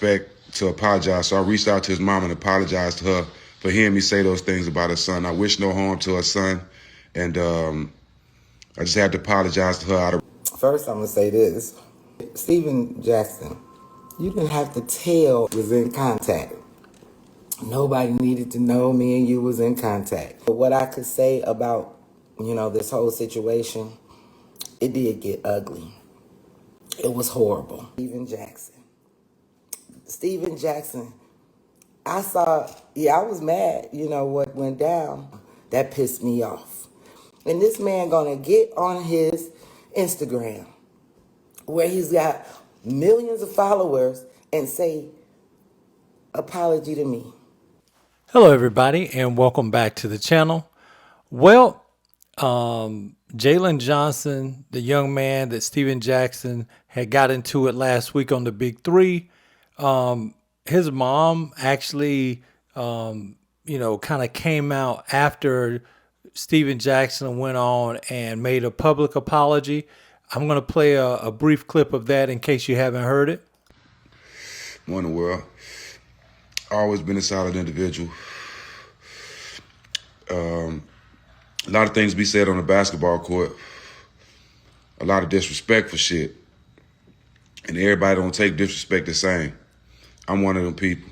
respect to apologize. So I reached out to his mom and apologized to her for hearing me say those things about her son. I wish no harm to her son, and I just had to apologize to her out of. First, I'm going to say this. Steven Jackson, you didn't have to tell was in contact. Nobody needed to know me and you was in contact. But what I could say about, this whole situation, it did get ugly. It was horrible. Steven Jackson, I was mad, what went down. That pissed me off. And this man gonna get on his Instagram, where he's got millions of followers, and say, apology to me. Hello, everybody, and welcome back to the channel. Well, Jaylen Johnson, the young man that Steven Jackson had got into it last week on the Big Three, his mom actually, kind of came out after Steven Jackson went on and made a public apology. I'm going to play a brief clip of that in case you haven't heard it. Morning, world. Always been a solid individual. A lot of things be said on the basketball court. A lot of disrespectful shit. And everybody don't take disrespect the same. I'm one of them people.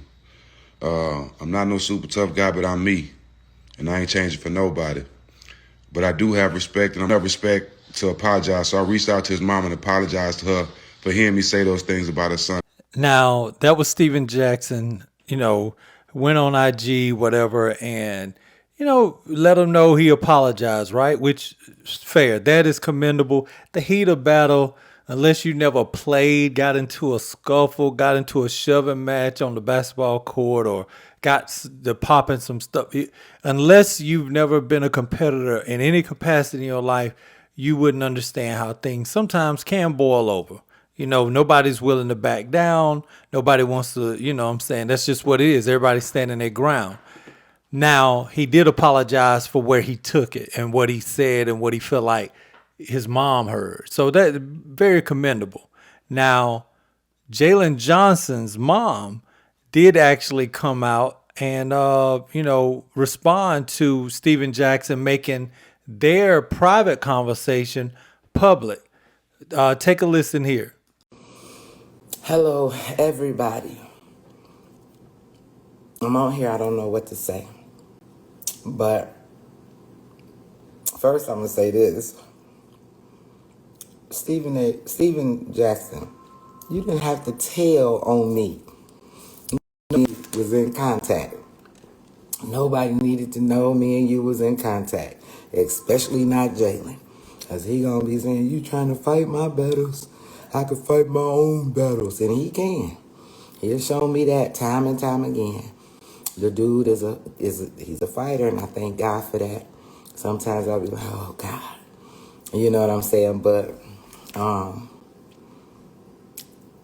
I'm not no super tough guy, but I'm me. And I ain't changing for nobody. But I do have respect, and I have respect to apologize. So I reached out to his mom and apologized to her for hearing me say those things about her son. Now, that was Steven Jackson, went on IG, whatever, and, let him know he apologized, right? Which is fair. That is commendable. The heat of battle, unless you never played, got into a scuffle, got into a shoving match on the basketball court, or got the popping some stuff. Unless you've never been a competitor in any capacity in your life, you wouldn't understand how things sometimes can boil over. Nobody's willing to back down. Nobody wants to, that's just what it is. Everybody's standing their ground. Now, he did apologize for where he took it and what he said and what he felt like his mom heard. So that's very commendable. Now, Jaylen Johnson's mom did actually come out and, respond to Steven Jackson making their private conversation public. Take a listen here. Hello, everybody. I'm on here, I don't know what to say. But first, I'm going to say this. Steven Jackson, you didn't have to tell on me. Nobody was in contact. Nobody needed to know me and you was in contact, especially not Jaylen. Because he going to be saying, you trying to fight my battles? I could fight my own battles. And he can. He has shown me that time and time again. The dude he's a fighter, and I thank God for that. Sometimes I'll be like, oh, God. You know what I'm saying? But,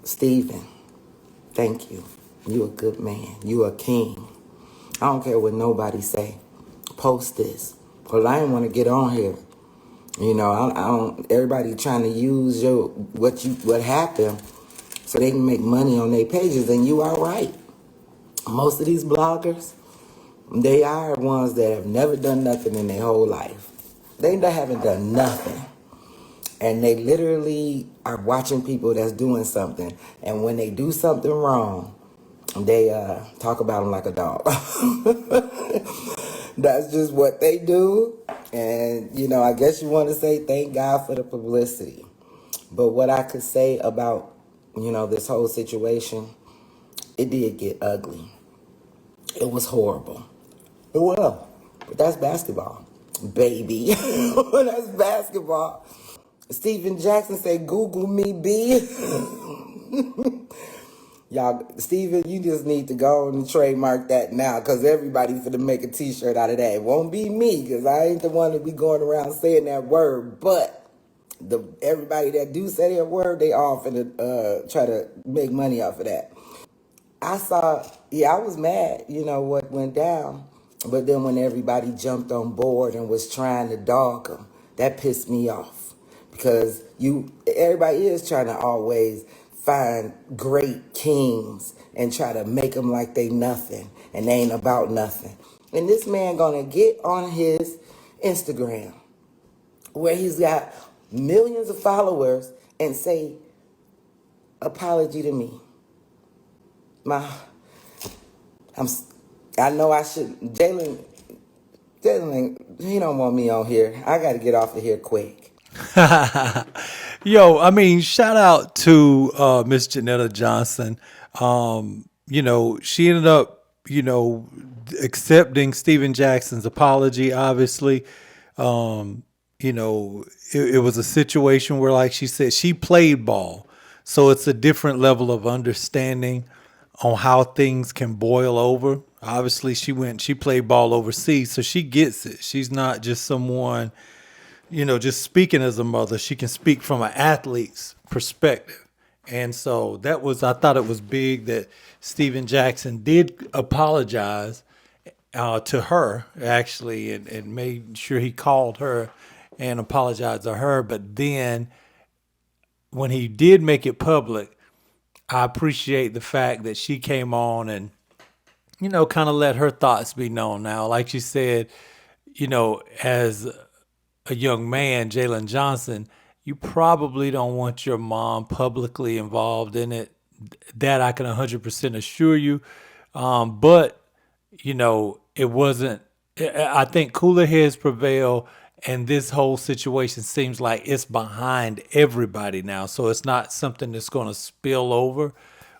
Steven, thank you. You a good man. You a king. I don't care what nobody say. Post this. Because I didn't want to get on here. I don't. Everybody trying to use what happened so they can make money on their pages, and you are right. Most of these bloggers, they are ones that have never done nothing in their whole life. They haven't done nothing. And they literally are watching people that's doing something. And when they do something wrong, they talk about them like a dog. That's just what they do. And, I guess you want to say thank God for the publicity. But what I could say about, this whole situation, it did get ugly. It was horrible. Well, but that's basketball, baby. That's basketball. Steven Jackson said, Google me, B. Y'all, Steven, you just need to go and trademark that now, because everybody's going to make a t-shirt out of that. It won't be me, because I ain't the one to be going around saying that word, but everybody that do say that word, they all finna try to make money off of that. I was mad, what went down. But then when everybody jumped on board and was trying to dog him, that pissed me off. Because everybody is trying to always find great kings and try to make them like they nothing and they ain't about nothing. And this man gonna get on his Instagram where he's got millions of followers and say, apology to me. I know I should, Jaylen, he don't want me on here. I got to get off of here quick. Yo, I mean, shout out to Miss Janetta Johnson. She ended up, accepting Steven Jackson's apology, obviously. It was a situation where, like she said, she played ball. So it's a different level of understanding on how things can boil over. Obviously, she played ball overseas, so she gets it. She's not just someone, just speaking as a mother. She can speak from an athlete's perspective. And so I thought it was big that Steven Jackson did apologize to her, actually, and made sure he called her and apologized to her. But then when he did make it public, I appreciate the fact that she came on and, kind of let her thoughts be known now. Like she said, as a young man, Jaylen Johnson, you probably don't want your mom publicly involved in it. That I can 100% assure you. But, it wasn't, I think cooler heads prevail. And this whole situation seems like it's behind everybody now. So it's not something that's going to spill over,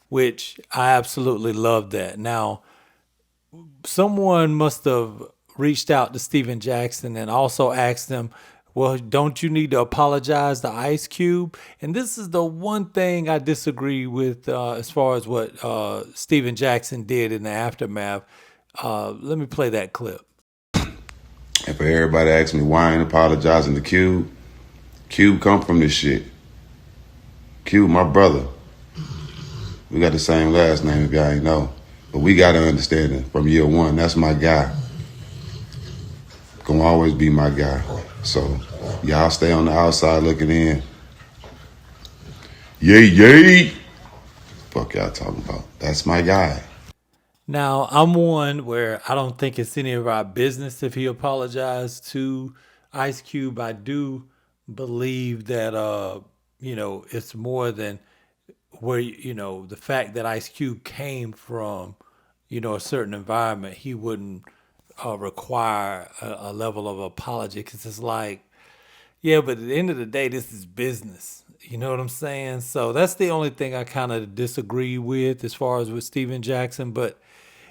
which I absolutely love that. Now, someone must have reached out to Steven Jackson and also asked him, well, don't you need to apologize to Ice Cube? And this is the one thing I disagree with as far as what Steven Jackson did in the aftermath. Let me play that clip. And for everybody asking me why I ain't apologizing to Cube, Cube come from this shit. Cube, my brother. We got the same last name if y'all ain't know. But we got to understand it from year one. That's my guy. Gonna always be my guy. So y'all stay on the outside looking in. Yay. Fuck y'all talking about. That's my guy. Now, I'm one where I don't think it's any of our business if he apologized to Ice Cube. I do believe that, it's more than where, the fact that Ice Cube came from, a certain environment, he wouldn't require a level of apology, because it's like, yeah, but at the end of the day, this is business. You know what I'm saying? So that's the only thing I kind of disagree with as far as with Steven Jackson, but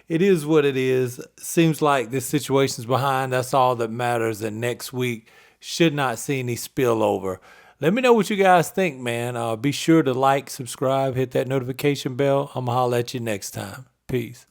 it is what it is. Seems like this situation's behind. That's all that matters. And next week should not see any spillover. Let me know what you guys think, man. Be sure to like, subscribe, hit that notification bell. I'm going to holler at you next time. Peace.